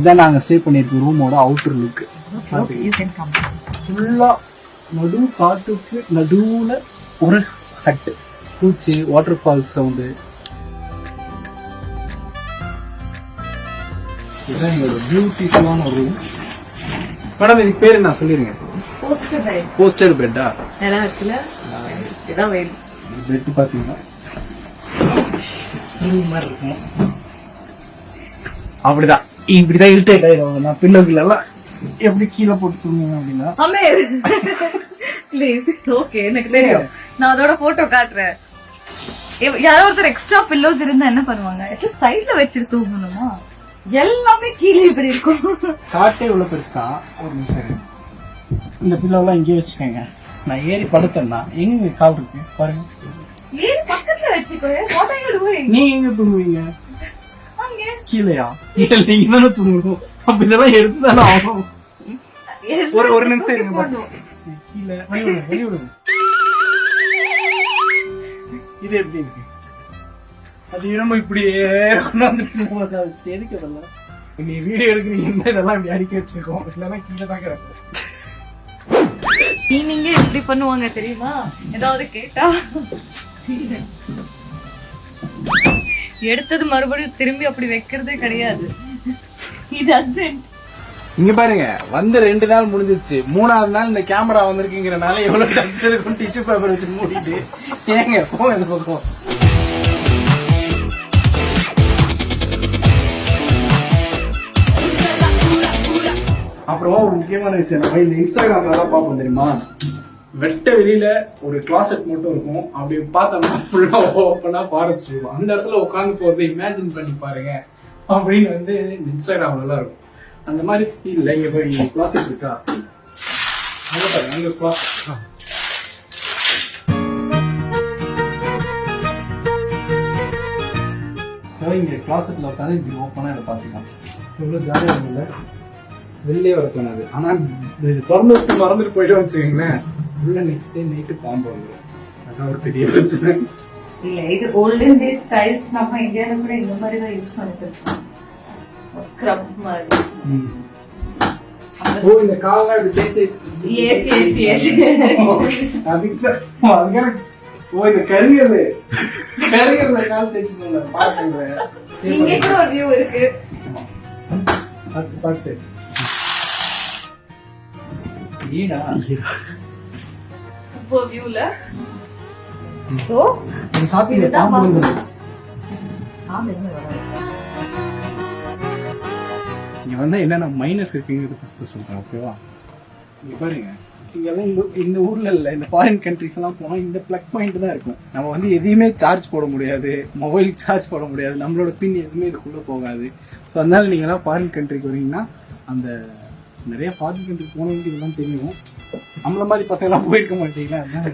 இதான் நாங்கள் ஸ்டே பண்ணியிருக்கோம் ரூமோட அவுட்டர் லுக்கு. ஃபுல்லாக நடு காட்டுக்கு நடுவில் ஒரு ஹட்டு, பூச்சி, வாட்டர் ஃபால்ஸ் சவுண்டு. இதுதான் எங்களோட பியூட்டிஃபுல்லான ஒரு ரூம். மேடம் இதுக்கு பேர் என்ன சொல்லிருங்க? போஸ்டர் பெட்டா? பெட் பார்த்தீங்கன்னா இருக்கும். அப்படிதான் இப்படிதான் இரிட்டேட் ஆயிடுவாங்க. நான் பில்லோக்குள்ள எல்லாம் எப்படி கீழே போட்டு தூங்குவேன் அப்படின்னா எனக்கு தெரியும். நான் அதோட போட்டோ காட்டுறேன். யாரோ ஒருத்தர் எக்ஸ்ட்ரா பில்லோஸ் இருந்தா என்ன பண்ணுவாங்க? சைட்ல வச்சுட்டு தூங்கணுமா? எல்லாமே கீழே இப்படி இருக்கும். காட்டே இவ்வளவு பெருசுதான். ஒரு நிமிஷம், இந்த பில்லோலாம் இங்கே வச்சுக்கோங்க. நான் ஏறி படுத்தேன்னா எங்க கால் இருக்கு பாருங்க. ஏறி பக்கத்துல வச்சுக்கோ. நீங்க எங்க தூங்குவீங்க? கீழையா? நீங்க தானே தூங்கணும். அப்ப இதெல்லாம் எடுத்துதானே ஆகும். ஒரு நிமிஷம் இருங்க. கீழே வெளிவிடுங்க. இது எப்படி இருக்கு? அது நம்ம இப்படியே எதுக்கு அதெல்லாம்? நீ வீடியோ எடுக்கிறீங்க இதெல்லாம் இப்படி அடிக்க வச்சிருக்கோம். இல்லைன்னா கீழே தான் கிடக்கும். நீங்க எப்படி பண்ணுவாங்க தெரியுமா? ஏதாவது கேட்டா எடுத்தது மறுபடியும் திரும்பி அப்படி வைக்கிறதே கிடையாது. இங்க பாருங்க, வந்து 2 நாள் முடிஞ்சிச்சு. 3ஆவது நாள் இந்த கேமரா வந்திருக்குங்கிறனால எவ்வளவு டஸ்ட் இருக்கும். டிஷ்யூ பேப்பர் வச்சு மூடிட்டு ஏங்க போ இந்த பக்கம். அப்புறம் ஒரு முக்கியமான விஷயம், நம்ம இந்த இன்ஸ்டாகிராம்ல தான் பார்ப்போம் தெரியுமா? வெட்ட வெளியில ஒரு கிளாசெட் மட்டும் இருக்கும். அப்படி பார்த்தோம்னா ஃபுல்லா ஓப்பனா ஃபாரஸ்ட் இருக்கும். அந்த இடத்துல உட்காந்து போறதை இமேஜின் பண்ணி பாருங்க அப்படின்னு வந்து இன்ஸ்டாகிராம்ல எல்லாம் இருக்கும். அந்த மாதிரி ஃபீல்ல இங்க போய் கிளாசெட் இருக்கா? அங்க பாருங்க, அங்க இங்க கிளாசெட்ல உட்காந்து இப்படி ஓப்பனா இதை பார்த்துக்கலாம். எவ்வளவு ஜாலியா இருக்குல்ல? வெளியே வர தோணாது. ஆனா திறந்து விட்டு மறந்துட்டு போயிட்டு வச்சுக்கோங்களேன், உள்ள நெக்ஸ்ட் டே நைட்டு பாம்பு வந்துடும். அதான் ஒரு பெரிய பிரச்சனை. இல்ல, இது ஓல்டன் டே ஸ்டைல்ஸ். நம்ம இந்தியால கூட இந்த மாதிரி தான் யூஸ் பண்ணிட்டு இருக்கோம். ஸ்க்ரப் மாதிரி. ஓ, இந்த கால்லாம் இப்படி பேசி அதுக்கு ஓ, இந்த கரியர்ல கால் தேய்ச்சிக்கோங்க. பாருங்க, இங்கே கூட ஒரு வியூ இருக்கு. பார்த்து ஈடா சூப்பர் வியூல. சோ இந்த சாப்பிட்டு பாம்பு வந்து இங்க வந்தா என்னென்ன மைனஸ் இருக்குங்கிறது ஃபர்ஸ்ட் சொல்றேன். ஓகேவா? இங்க பாருங்க, இங்கெல்லாம் இந்த ஊர்ல இல்ல, இந்த ஃபாரின் கண்ட்ரிஸ் எல்லாம் போனா இந்த பிளக் பாயிண்ட் தான் இருக்கும். நம்ம வந்து எதையுமே சார்ஜ் போட முடியாது, மொபைலுக்கு சார்ஜ் போட முடியாது, நம்மளோட பின் எதுவுமே இதுக்குள்ள போகாது. ஸோ அதனால நீங்க எல்லாம் ஃபாரின் கண்ட்ரிக்கு வரீங்கன்னா, அந்த நிறைய ஃபாரின் கண்ட்ரிக்கு போனவங்களுக்கு இதெல்லாம் தெரியும். நம்மள மாதிரி பசங்க எல்லாம் போயிருக்க மாட்டீங்களா? அதான்